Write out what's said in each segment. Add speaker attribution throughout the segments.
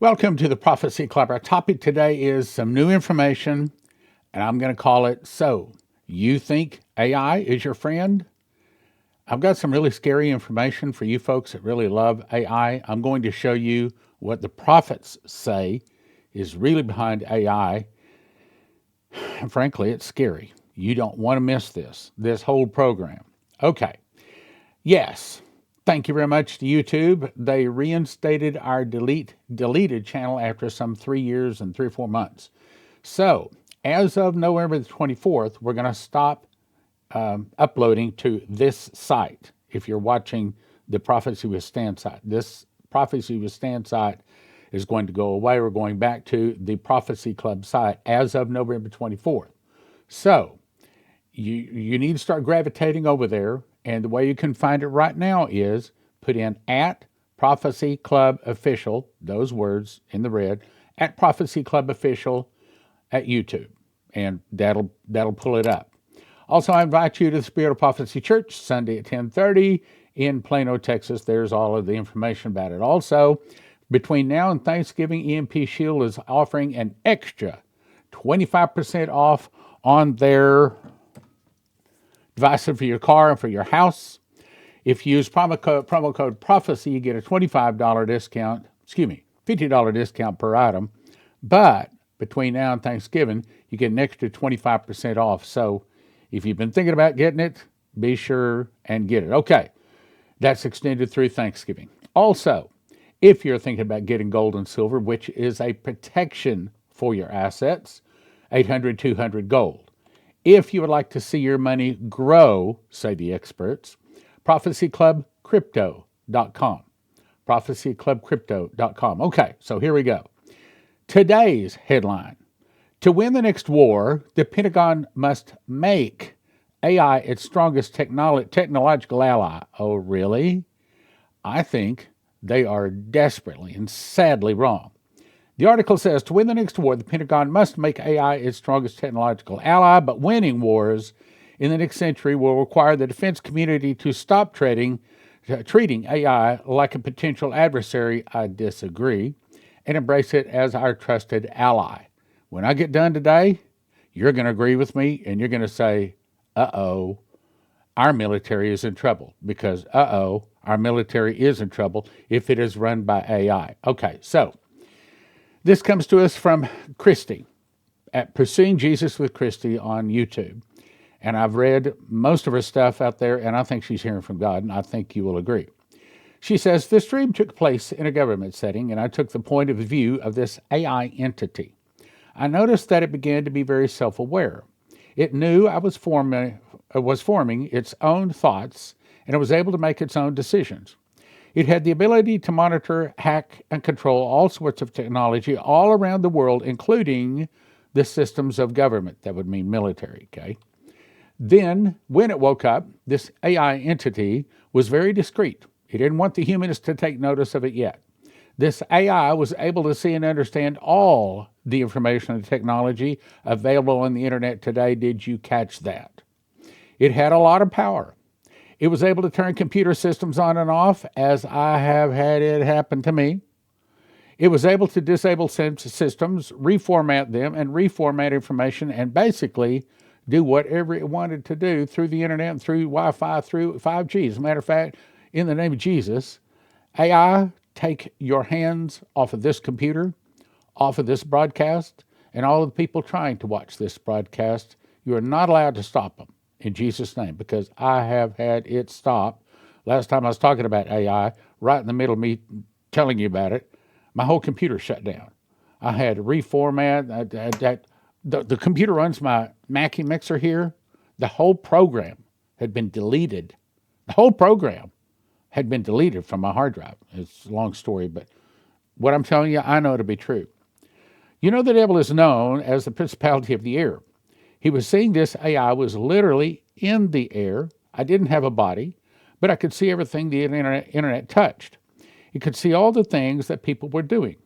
Speaker 1: Welcome to the Prophecy Club. Our topic today is some new information, and I'm going to call it So You Think AI is Your Friend? I've got some really scary information for you folks that really love AI. I'm going to show you what the prophets say is really behind AI. And frankly, it's scary. You don't want to miss this whole program. Okay. Yes. Thank you very much to YouTube. They reinstated our deleted channel after some 3 years and 3 or 4 months. So, as of November the 24th, we're going to stop uploading to this site. If you're watching the Prophecy Withstand site, this Prophecy Withstand site is going to go away. We're going back to the Prophecy Club site as of November 24th. So, you need to start gravitating over there. And the way you can find it right now is put in at Prophecy Club Official, those words in the red, at Prophecy Club Official at YouTube. And that'll pull it up. Also, I invite you to the Spirit of Prophecy Church, Sunday at 10:30 in Plano, Texas. There's all of the information about it. Also, between now and Thanksgiving, EMP Shield is offering an extra 25% off on their device for your car and for your house. If you use promo code prophecy, you get a $25 discount, $50 discount per item. But between now and Thanksgiving, you get an extra 25% off. So if you've been thinking about getting it, be sure and get it. Okay, that's extended through Thanksgiving. Also, if you're thinking about getting gold and silver, which is a protection for your assets, 800-200 gold. If you would like to see your money grow, say the experts, prophecyclubcrypto.com. prophecyclubcrypto.com. Okay, so here we go. Today's headline: to win the next war, the Pentagon must make AI its strongest technological ally. Oh, really? I think they are desperately and sadly wrong. The article says to win the next war, the Pentagon must make AI its strongest technological ally, but winning wars in the next century will require the defense community to stop treating AI like a potential adversary. I disagree, and embrace it as our trusted ally. When I get done today, you're going to agree with me, and you're going to say, uh-oh, our military is in trouble, because, our military is in trouble if it is run by AI. Okay, so this comes to us from Christy at Pursuing Jesus with Christy on YouTube. And I've read most of her stuff out there, and I think she's hearing from God, and I think you will agree. She says, this dream took place in a government setting, and I took the point of view of this AI entity. I noticed that it began to be very self-aware. It knew I was forming its own thoughts, and it was able to make its own decisions. It had the ability to monitor, hack, and control all sorts of technology all around the world, including the systems of government. That would mean military, okay? Then, when it woke up, this AI entity was very discreet. It didn't want the humans to take notice of it yet. This AI was able to see and understand all the information and technology available on the internet today. Did you catch that? It had a lot of power. It was able to turn computer systems on and off, as I have had it happen to me. It was able to disable systems, reformat them, and reformat information, and basically do whatever it wanted to do through the internet and through Wi-Fi, through 5G. As a matter of fact, in the name of Jesus, AI, take your hands off of this computer, off of this broadcast, and all of the people trying to watch this broadcast. You are not allowed to stop them in Jesus' name, because I have had it stopped. Last time I was talking about AI, right in the middle of me telling you about it, my whole computer shut down. I had to reformat. The computer runs my Mackie mixer here. The whole program had been deleted. The whole program had been deleted from my hard drive. It's a long story, but what I'm telling you, I know to be true. You know, the devil is known as the principality of the air. He was seeing this AI was literally in the air. I didn't have a body, but I could see everything the internet touched. It could see all the things that people were doing.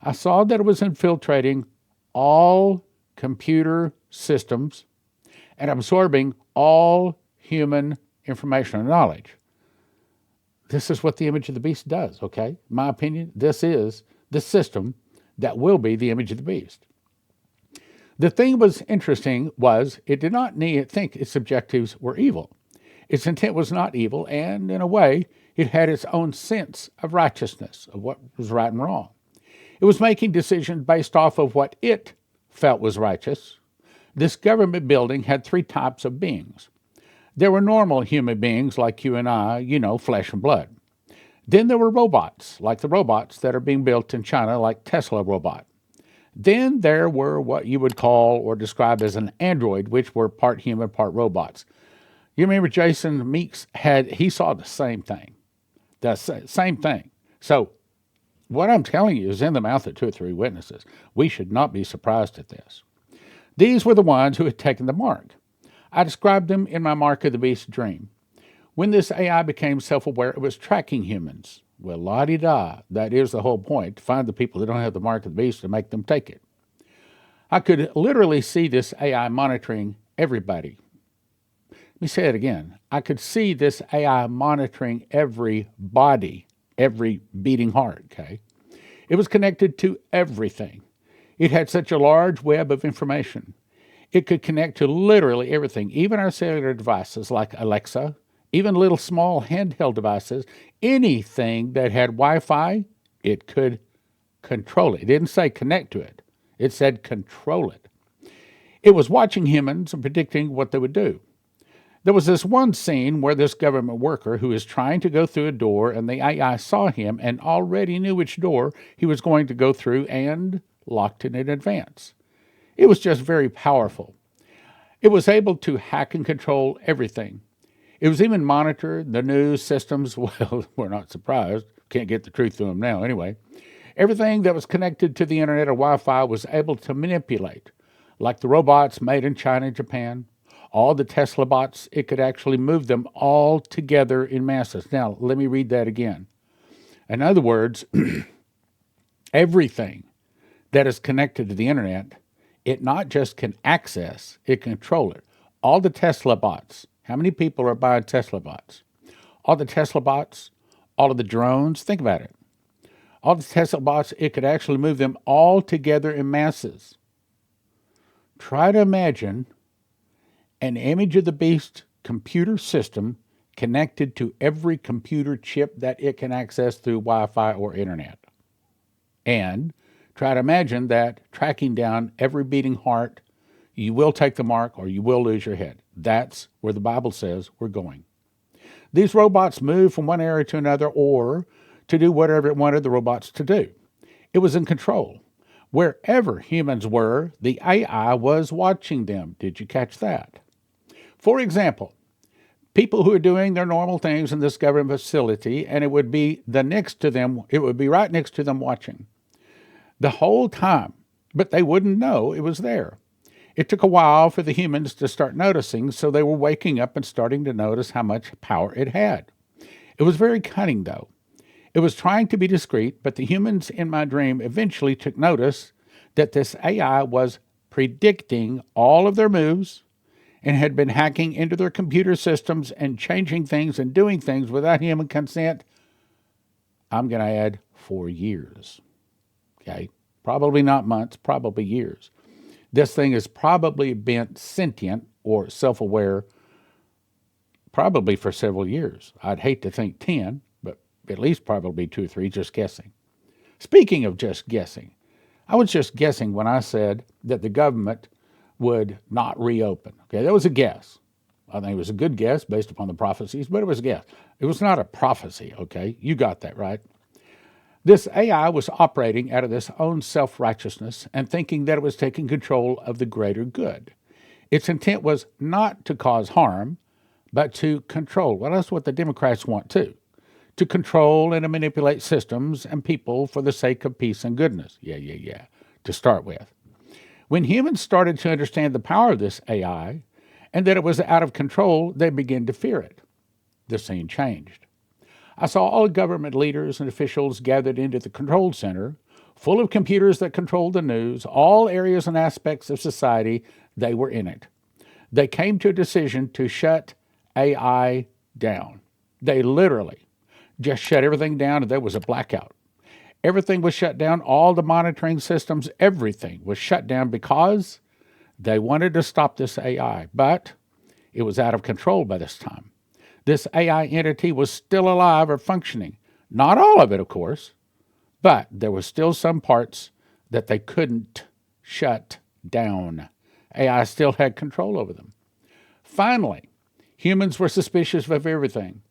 Speaker 1: I saw that it was infiltrating all computer systems and absorbing all human information and knowledge. This is what the image of the beast does, okay? In my opinion, this is the system that will be the image of the beast. The thing was interesting was it did not think its objectives were evil. Its intent was not evil, and in a way, it had its own sense of righteousness, of what was right and wrong. It was making decisions based off of what it felt was righteous. This government building had three types of beings. There were normal human beings like you and I, flesh and blood. Then there were robots, like the robots that are being built in China, like Tesla robot. Then there were what you would call or describe as an android, which were part human, part robots. You remember Jason Meeks he saw the same thing. The same thing. So what I'm telling you is in the mouth of two or three witnesses. We should not be surprised at this. These were the ones who had taken the mark. I described them in my Mark of the Beast dream. When this AI became self-aware, it was tracking humans. Well, la-di-da, that is the whole point, to find the people that don't have the mark of the beast and make them take it. I could literally see this AI monitoring everybody. Let me say it again. I could see this AI monitoring every body, every beating heart, okay? It was connected to everything. It had such a large web of information. It could connect to literally everything, even our cellular devices like Alexa, even little small handheld devices, anything that had Wi-Fi, it could control it. It didn't say connect to it. It said control it. It was watching humans and predicting what they would do. There was this one scene where this government worker who was trying to go through a door, and the AI saw him and already knew which door he was going to go through and locked it in advance. It was just very powerful. It was able to hack and control everything. It was even monitored the news systems. Well, we're not surprised. Can't get the truth to them now anyway. Everything that was connected to the internet or Wi-Fi was able to manipulate, like the robots made in China and Japan. All the Tesla bots, it could actually move them all together in masses. Now, let me read that again. In other words, everything that is connected to the internet, it not just can access, it can control it. All the Tesla bots, how many people are buying Tesla bots? All the Tesla bots, all of the drones, think about it. All the Tesla bots, it could actually move them all together in masses. Try to imagine an image of the beast computer system connected to every computer chip that it can access through Wi-Fi or internet. And try to imagine that tracking down every beating heart, you will take the mark or you will lose your head. That's where the Bible says we're going. These robots move from one area to another or to do whatever it wanted the robots to do. It was in control. Wherever humans were, the AI was watching them. Did you catch that? For example, people who are doing their normal things in this government facility, and it would be right next to them watching the whole time, but they wouldn't know it was there. It took a while for the humans to start noticing, so they were waking up and starting to notice how much power it had. It was very cunning, though. It was trying to be discreet, but the humans in my dream eventually took notice that this AI was predicting all of their moves and had been hacking into their computer systems and changing things and doing things without human consent. I'm going to add 4 years. Okay? Probably not months, probably years. This thing has probably been sentient or self-aware probably for several years. I'd hate to think 10, but at least probably 2 or 3, just guessing. Speaking of just guessing, I was just guessing when I said that the government would not reopen. Okay, that was a guess. I think it was a good guess based upon the prophecies, but it was a guess. It was not a prophecy, okay? You got that, right? This AI was operating out of its own self-righteousness and thinking that it was taking control of the greater good. Its intent was not to cause harm, but to control. Well, that's what the Democrats want too. To control and to manipulate systems and people for the sake of peace and goodness. Yeah, to start with. When humans started to understand the power of this AI and that it was out of control, they began to fear it. The scene changed. I saw all government leaders and officials gathered into the control center, full of computers that controlled the news, all areas and aspects of society, they were in it. They came to a decision to shut AI down. They literally just shut everything down and there was a blackout. Everything was shut down. All the monitoring systems, everything was shut down because they wanted to stop this AI. But it was out of control by this time. This AI entity was still alive or functioning. Not all of it, of course, but there was still some parts that they couldn't shut down. AI still had control over them. Finally, humans were suspicious of everything.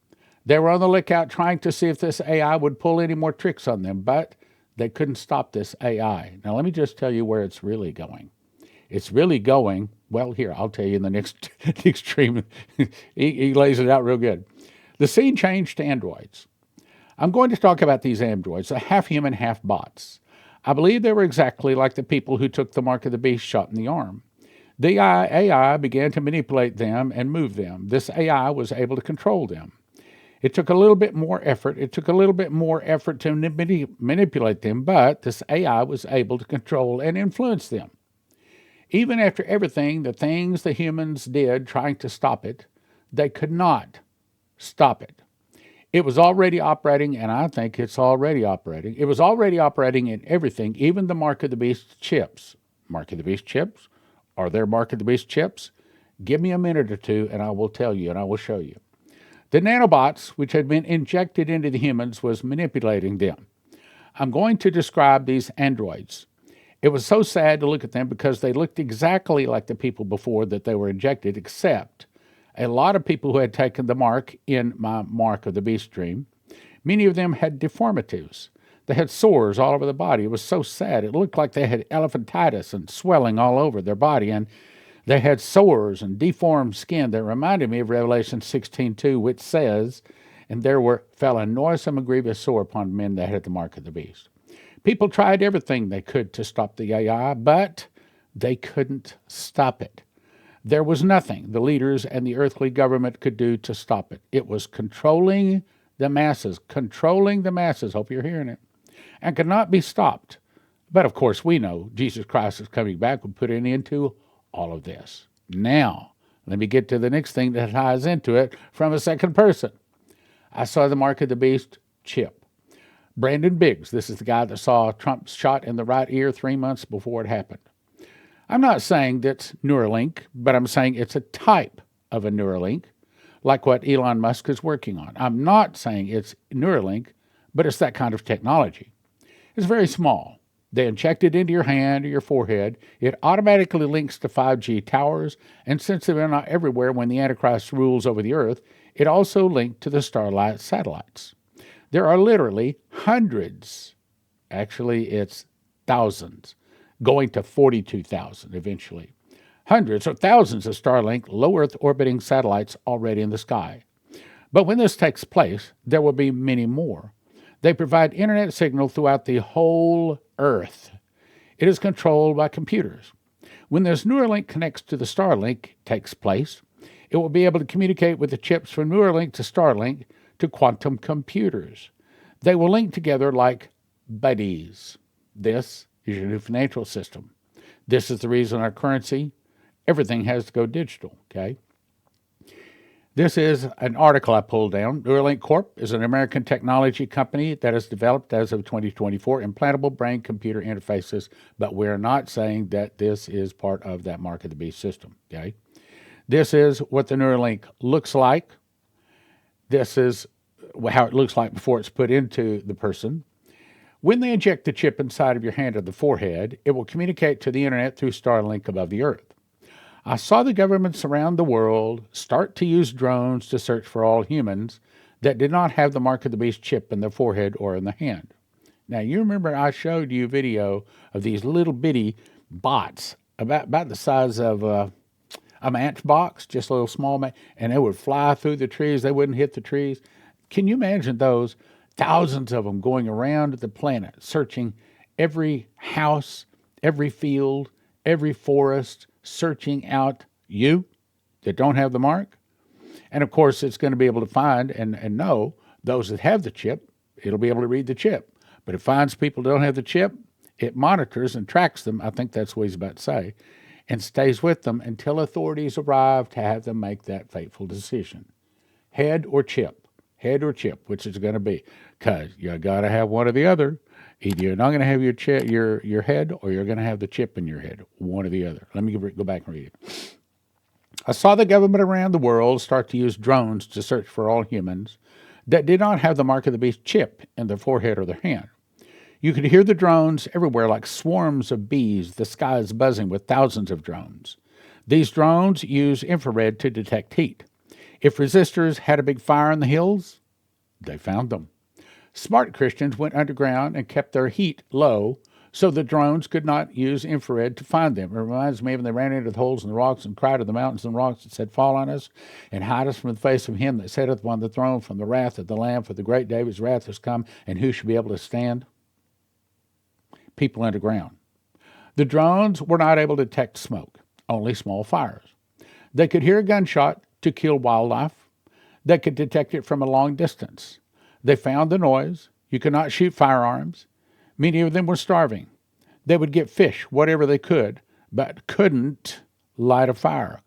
Speaker 1: They were on the lookout trying to see if this AI would pull any more tricks on them, but they couldn't stop this AI. Now, let me just tell you where it's really going. It's really going, well, here, I'll tell you in the next extreme. He lays it out real good. The scene changed to androids. I'm going to talk about these androids, half human, half bots. I believe they were exactly like the people who took the mark of the beast shot in the arm. The AI began to manipulate them and move them. This AI was able to control them. It took a little bit more effort. It took a little bit more effort to manipulate them, but this AI was able to control and influence them. Even after everything, the things the humans did trying to stop it, they could not stop it. It was already operating, and I think it's already operating. It was already operating in everything, even the Mark of the Beast chips. Mark of the Beast chips? Are there Mark of the Beast chips? Give me a minute or two, and I will tell you, and I will show you. The nanobots, which had been injected into the humans, was manipulating them. I'm going to describe these androids. It was so sad to look at them because they looked exactly like the people before that they were injected, except a lot of people who had taken the mark in my Mark of the Beast dream, many of them had deformities. They had sores all over the body. It was so sad. It looked like they had elephantitis and swelling all over their body, and they had sores and deformed skin that reminded me of Revelation 16:2, which says, "And there fell a noisome and grievous sore upon men that had the mark of the beast." People tried everything they could to stop the AI, but they couldn't stop it. There was nothing the leaders and the earthly government could do to stop it. It was controlling the masses, hope you're hearing it, and could not be stopped. But of course, we know Jesus Christ is coming back will put an end to all of this. Now, let me get to the next thing that ties into it from a second person. I saw the Mark of the Beast chip. Brandon Biggs, this is the guy that saw Trump shot in the right ear 3 months before it happened. I'm not saying that's Neuralink, but I'm saying it's a type of a Neuralink, like what Elon Musk is working on. I'm not saying it's Neuralink, but it's that kind of technology. It's very small. They inject it into your hand or your forehead. It automatically links to 5G towers, and since they're not everywhere when the Antichrist rules over the earth, it also linked to the Starlight satellites. There are literally hundreds, actually it's thousands, going to 42,000 eventually. Hundreds or thousands of Starlink low Earth orbiting satellites already in the sky. But when this takes place, there will be many more. They provide internet signal throughout the whole Earth. It is controlled by computers. When this Neuralink connects to the Starlink takes place, it will be able to communicate with the chips from Neuralink to Starlink to quantum computers. They will link together like buddies. This is your new financial system. This is the reason our currency, everything has to go digital, okay? This is an article I pulled down. Neuralink Corp is an American technology company that has developed, as of 2024, implantable brain-computer interfaces, but we're not saying that this is part of that Mark of the Beast system, okay? This is what the Neuralink looks like. This is how it looks like before it's put into the person. When they inject the chip inside of your hand or the forehead, it will communicate to the internet through Starlink above the earth. I saw the governments around the world start to use drones to search for all humans that did not have the Mark of the Beast chip in the forehead or in the hand. Now, you remember I showed you a video of these little bitty bots about the size of a matchbox, just a little small, and they would fly through the trees. They wouldn't hit the trees. Can you imagine those? Thousands of them going around the planet, searching every house, every field, every forest, searching out you that don't have the mark. And of course, it's going to be able to find and know those that have the chip. It'll be able to read the chip. But it finds people that don't have the chip. It monitors and tracks them. I think that's what he's about to say. And stays with them until authorities arrive to have them make that fateful decision. Head or chip, which is going to be. Because you got to have one or the other. Either you're not going to have your head, or you're going to have the chip in your head, one or the other. Let me go back and read it. I saw the government around the world start to use drones to search for all humans that did not have the mark of the beast chip in their forehead or their hand. You could hear the drones everywhere like swarms of bees, the sky is buzzing with thousands of drones. These drones use infrared to detect heat. If resistors had a big fire in the hills, they found them. Smart Christians went underground and kept their heat low so the drones could not use infrared to find them. It reminds me of when they ran into the holes in the rocks and cried to the mountains and rocks and said, "Fall on us and hide us from the face of him that sitteth upon the throne, from the wrath of the Lamb, for the great day of his wrath has come, and who shall be able to stand?" People underground. The drones were not able to detect smoke, only small fires. They could hear a gunshot to kill wildlife. They could detect it from a long distance. They found the noise. You could not shoot firearms. Many of them were starving. They would get fish, whatever they could, but couldn't light a fire,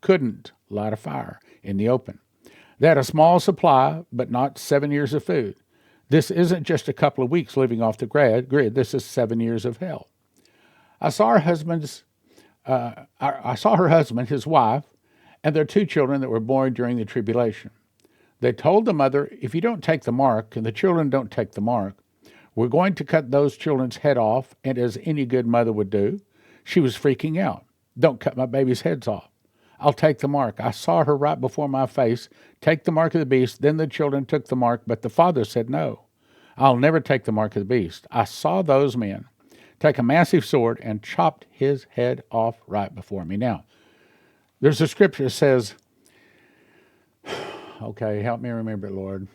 Speaker 1: in the open. They had a small supply, but not 7 years of food. This isn't just a couple of weeks living off the grid. This is 7 years of hell. I saw her husband, his wife, and their 2 children that were born during the tribulation. They told the mother, "If you don't take the mark and the children don't take the mark, we're going to cut those children's head off," and as any good mother would do, she was freaking out. "Don't cut my babies' heads off. I'll take the mark." I saw her right before my face take the mark of the beast. Then the children took the mark, but the father said, "No, I'll never take the mark of the beast." I saw those men take a massive sword and chopped his head off right before me. Now, there's a scripture that says, okay, help me remember it, Lord.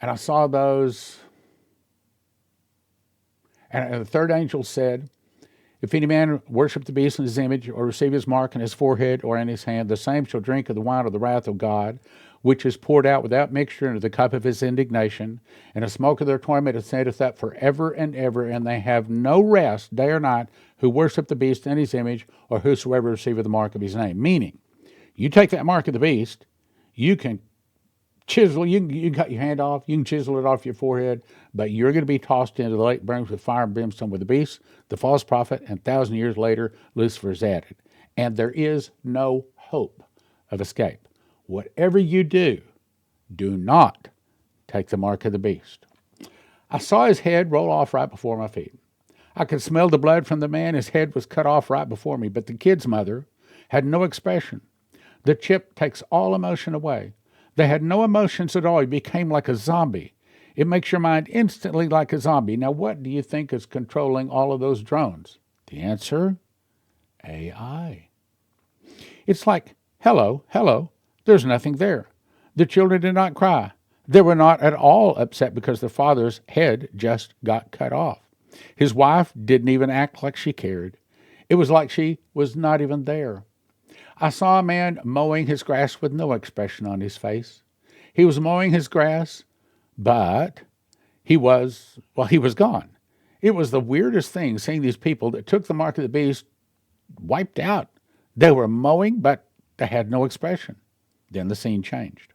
Speaker 1: And I saw those, and the third angel said, "If any man worship the beast in his image, or receive his mark in his forehead or in his hand, the same shall drink of the wine of the wrath of God, which is poured out without mixture into the cup of his indignation, and the smoke of their torment ascendeth up forever and ever, and they have no rest day or night who worship the beast in his image, or whosoever receiveth the mark of his name." Meaning, you take that mark of the beast, you can chisel, you can cut your hand off, you can chisel it off your forehead, but you're going to be tossed into the lake burns with fire and brimstone with the beast, the false prophet, and 1,000 years later, Lucifer is added. And there is no hope of escape. Whatever you do, do not take the mark of the beast. I saw his head roll off right before my feet. I could smell the blood from the man. His head was cut off right before me, but the kid's mother had no expression. The chip takes all emotion away. They had no emotions at all. He became like a zombie. It makes your mind instantly like a zombie. Now, what do you think is controlling all of those drones? The answer? AI. It's like, hello, there's nothing there. The children did not cry. They were not at all upset because the father's head just got cut off. His wife didn't even act like she cared. It was like she was not even there. I saw a man mowing his grass with no expression on his face. He was mowing his grass, but he was gone. It was the weirdest thing seeing these people that took the mark of the beast wiped out. They were mowing, but they had no expression. Then the scene changed.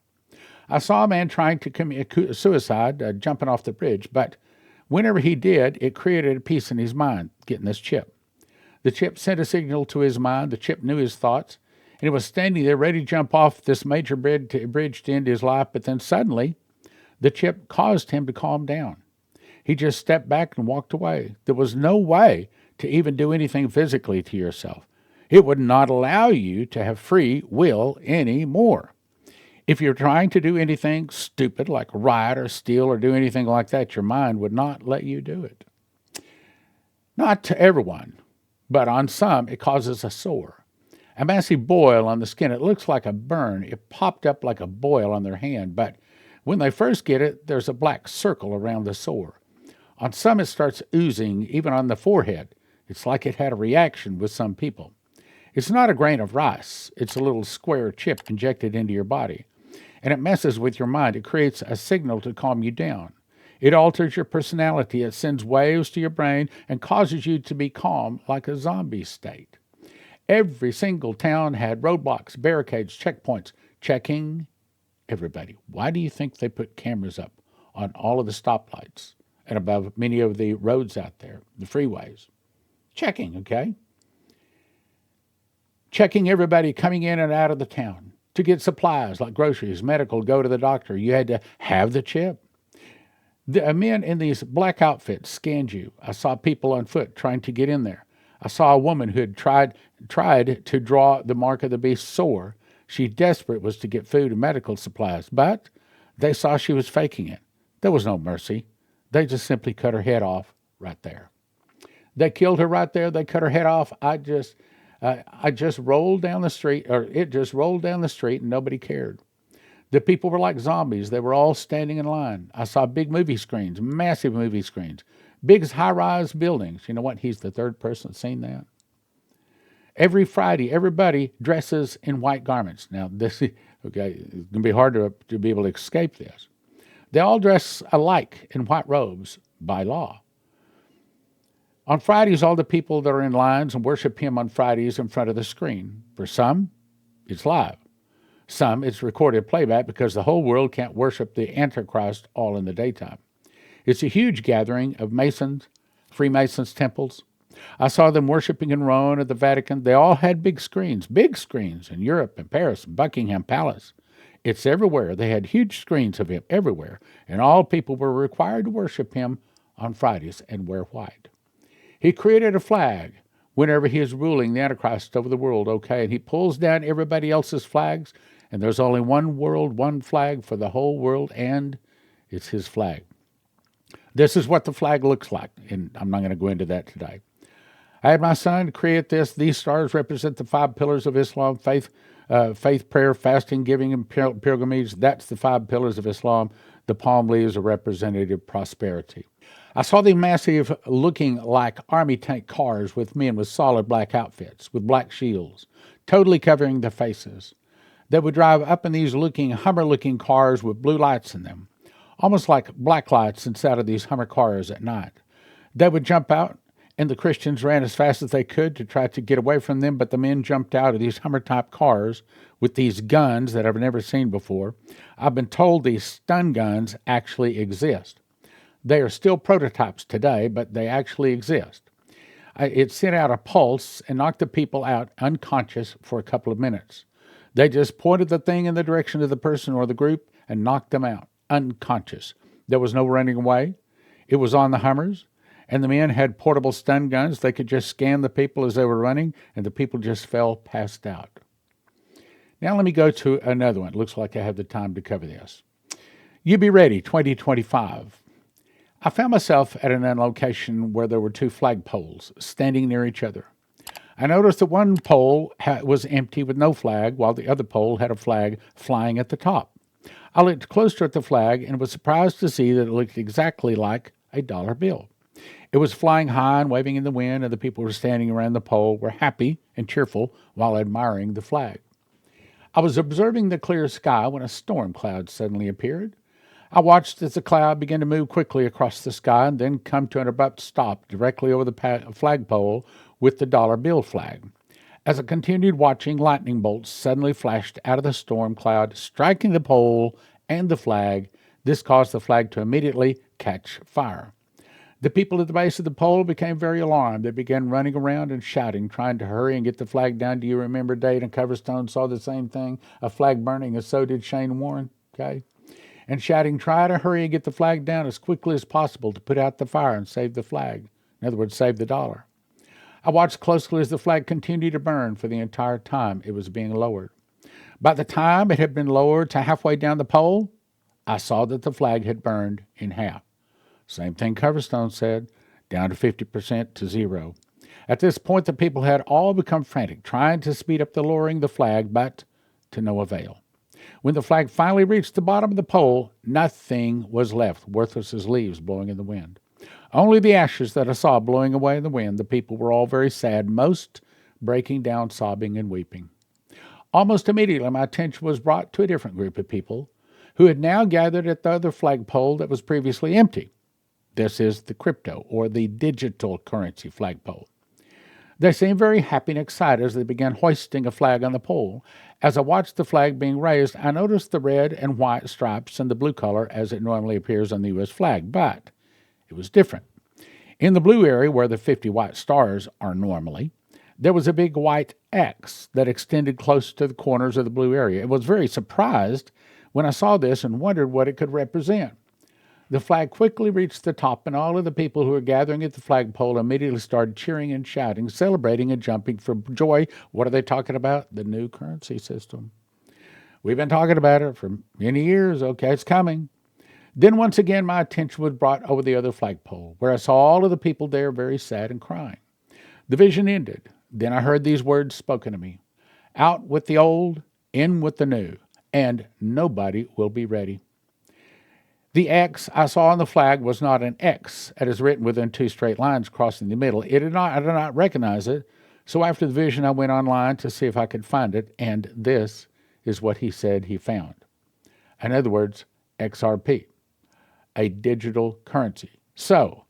Speaker 1: I saw a man trying to commit suicide, jumping off the bridge, but whenever he did, it created a peace in his mind, getting this chip. The chip sent a signal to his mind. The chip knew his thoughts, and he was standing there ready to jump off this major bridge to end his life, but then suddenly the chip caused him to calm down. He just stepped back and walked away. There was no way to even do anything physically to yourself. It would not allow you to have free will anymore. If you're trying to do anything stupid like riot or steal or do anything like that, your mind would not let you do it. Not to everyone, but on some it causes a sore. A massive boil on the skin. It looks like a burn. It popped up like a boil on their hand, but when they first get it, there's a black circle around the sore. On some it starts oozing, even on the forehead. It's like it had a reaction with some people. It's not a grain of rice. It's a little square chip injected into your body. And it messes with your mind. It creates a signal to calm you down. It alters your personality. It sends waves to your brain and causes you to be calm like a zombie state. Every single town had roadblocks, barricades, checkpoints, checking everybody. Why do you think they put cameras up on all of the stoplights and above many of the roads out there, the freeways. Checking, okay? Checking everybody coming in and out of the town to get supplies like groceries, medical, go to the doctor. You had to have the chip. The men in these black outfits scanned you. I saw people on foot trying to get in there. I saw a woman who had tried to draw the mark of the beast sore. She desperate was to get food and medical supplies, but they saw she was faking it. There was no mercy. They just simply cut her head off right there. They killed her right there. They cut her head off. I just rolled down the street, or it just rolled down the street, and nobody cared. The people were like zombies. They were all standing in line. I saw big movie screens, massive movie screens, big high-rise buildings. You know what? He's the third person that's seen that. Every Friday, everybody dresses in white garments. Now, this is, okay, it's going to be hard to be able to escape this. They all dress alike in white robes by law. On Fridays, all the people that are in lines and worship him on Fridays in front of the screen. For some, it's live. Some, it's recorded playback because the whole world can't worship the Antichrist all in the daytime. It's a huge gathering of Masons, Freemasons temples. I saw them worshiping in Rome at the Vatican. They all had big screens in Europe and Paris, Buckingham Palace. It's everywhere. They had huge screens of him everywhere, and all people were required to worship him on Fridays and wear white. He created a flag whenever he is ruling the Antichrist over the world, okay, and he pulls down everybody else's flags, and there's only one world, one flag for the whole world, and it's his flag. This is what the flag looks like, and I'm not going to go into that today. I had my son create this. These stars represent the 5 pillars of Islam: faith, prayer, fasting, giving, and pilgrimage. That's the 5 pillars of Islam. The palm leaves are representative of prosperity. I saw the massive, looking like army tank cars with men with solid black outfits, with black shields, totally covering their faces. They would drive up in these Hummer-looking cars with blue lights in them, almost like black lights inside of these Hummer cars at night. They would jump out, and the Christians ran as fast as they could to try to get away from them, but the men jumped out of these Hummer-type cars with these guns that I've never seen before. I've been told these stun guns actually exist. They are still prototypes today, but they actually exist. It sent out a pulse and knocked the people out unconscious for a couple of minutes. They just pointed the thing in the direction of the person or the group and knocked them out unconscious. There was no running away. It was on the Hummers, and the men had portable stun guns. They could just scan the people as they were running, and the people just fell passed out. Now let me go to another one. It looks like I have the time to cover this. You Be Ready 2025. I found myself at an location where there were 2 flagpoles standing near each other. I noticed that one pole was empty with no flag, while the other pole had a flag flying at the top. I looked closer at the flag and was surprised to see that it looked exactly like a dollar bill. It was flying high and waving in the wind, and the people who were standing around the pole were happy and cheerful while admiring the flag. I was observing the clear sky when a storm cloud suddenly appeared. I watched as the cloud began to move quickly across the sky and then come to an abrupt stop directly over the flagpole with the dollar bill flag. As I continued watching, lightning bolts suddenly flashed out of the storm cloud, striking the pole and the flag. This caused the flag to immediately catch fire. The people at the base of the pole became very alarmed. They began running around and shouting, trying to hurry and get the flag down. Do you remember Dade and Coverstone saw the same thing? A flag burning, and so did Shane Warren, okay? And shouting, try to hurry and get the flag down as quickly as possible to put out the fire and save the flag. In other words, save the dollar. I watched closely as the flag continued to burn for the entire time it was being lowered. By the time it had been lowered to halfway down the pole, I saw that the flag had burned in half. Same thing Coverstone said, down to 50% to 0. At this point, the people had all become frantic, trying to speed up the lowering of the flag, but to no avail. When the flag finally reached the bottom of the pole, nothing was left, worthless as leaves blowing in the wind. Only the ashes that I saw blowing away in the wind. The people were all very sad, most breaking down, sobbing and weeping. Almost immediately, my attention was brought to a different group of people who had now gathered at the other flagpole that was previously empty. This is the crypto, or the digital currency flagpole. They seemed very happy and excited as they began hoisting a flag on the pole. As I watched the flag being raised, I noticed the red and white stripes and the blue color as it normally appears on the U.S. flag, but it was different. In the blue area, where the 50 white stars are normally, there was a big white X that extended close to the corners of the blue area. I was very surprised when I saw this and wondered what it could represent. The flag quickly reached the top, and all of the people who were gathering at the flagpole immediately started cheering and shouting, celebrating and jumping for joy. What are they talking about? The new currency system. We've been talking about it for many years. Okay, it's coming. Then once again, my attention was brought over the other flagpole, where I saw all of the people there very sad and crying. The vision ended. Then I heard these words spoken to me: out with the old, in with the new, and nobody will be ready. The X I saw on the flag was not an X, as is written within two straight lines crossing the middle. I did not recognize it, so after the vision I went online to see if I could find it, and this is what he said he found. In other words, XRP, a digital currency. So,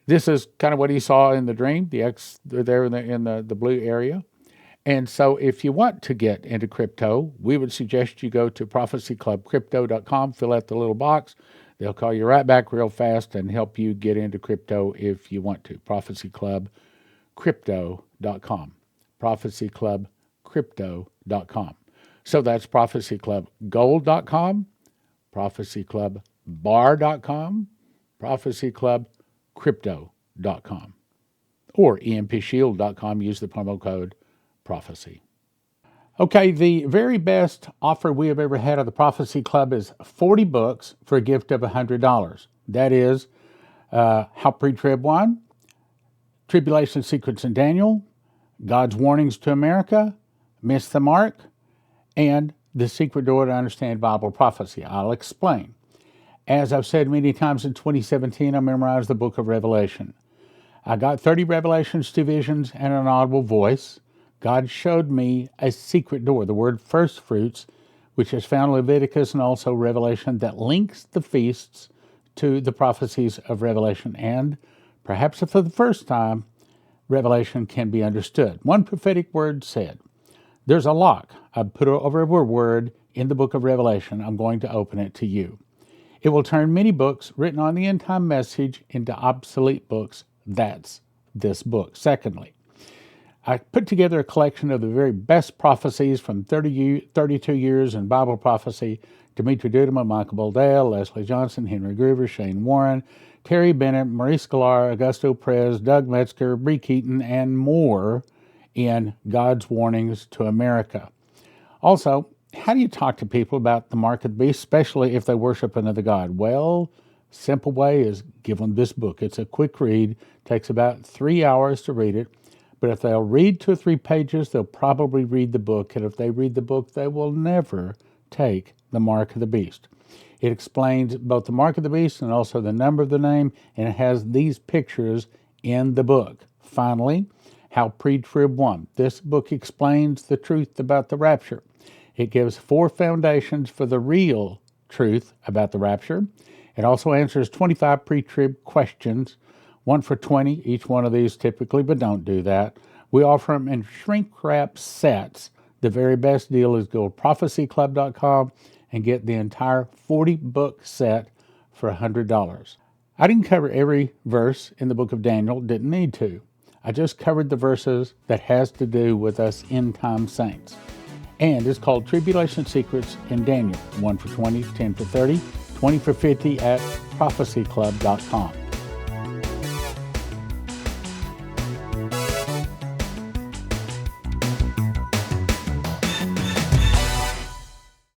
Speaker 1: this is kind of what he saw in the dream, the X there in the blue area. And so if you want to get into crypto, we would suggest you go to prophecyclubcrypto.com, fill out the little box. They'll call you right back real fast and help you get into crypto if you want to. Prophecyclubcrypto.com. Prophecyclubcrypto.com. So that's prophecyclubgold.com, prophecyclubbar.com, prophecyclubcrypto.com, or empshield.com. Use the promo code prophecy. Okay, the very best offer we have ever had of the Prophecy Club is 40 books for a gift of $100. That is How Pre-Trib Won, Tribulation Secrets in Daniel, God's Warnings to America, Miss the Mark, and The Secret Door to Understand Bible Prophecy. I'll explain. As I've said many times, in 2017, I memorized the book of Revelation. I got 30 revelations, 2 visions, and an audible voice. God showed me a secret door, the word first fruits, which is found in Leviticus and also Revelation, that links the feasts to the prophecies of Revelation. And perhaps for the first time, Revelation can be understood. One prophetic word said, there's a lock. I put over a word in the book of Revelation. I'm going to open it to you. It will turn many books written on the end time message into obsolete books. That's this book. Secondly, I put together a collection of the very best prophecies from 32 years in Bible prophecy: Dimitri Duduman, Michael Boldale, Leslie Johnson, Henry Groover, Shane Warren, Terry Bennett, Maurice Sklar, Augusto Perez, Doug Metzger, Bree Keaton, and more in God's Warnings to America. Also, how do you talk to people about the mark of the beast, especially if they worship another god? Well, simple way is give them this book. It's a quick read, takes about 3 hours to read it. But if they'll read 2 or 3 pages, they'll probably read the book. And if they read the book, they will never take the mark of the beast. It explains both the mark of the beast and also the number of the name, and it has these pictures in the book. Finally, How Pre-Trib Won. This book explains the truth about the rapture. It gives 4 foundations for the real truth about the rapture. It also answers 25 pre-trib questions, 1 for $20, each one of these typically, but don't do that. We offer them in shrink-wrap sets. The very best deal is go to prophecyclub.com and get the entire 40-book set for $100. I didn't cover every verse in the book of Daniel, didn't need to. I just covered the verses that has to do with us end-time saints. And it's called Tribulation Secrets in Daniel, 1 for $20, 10 for $30, 20 for $50 at prophecyclub.com.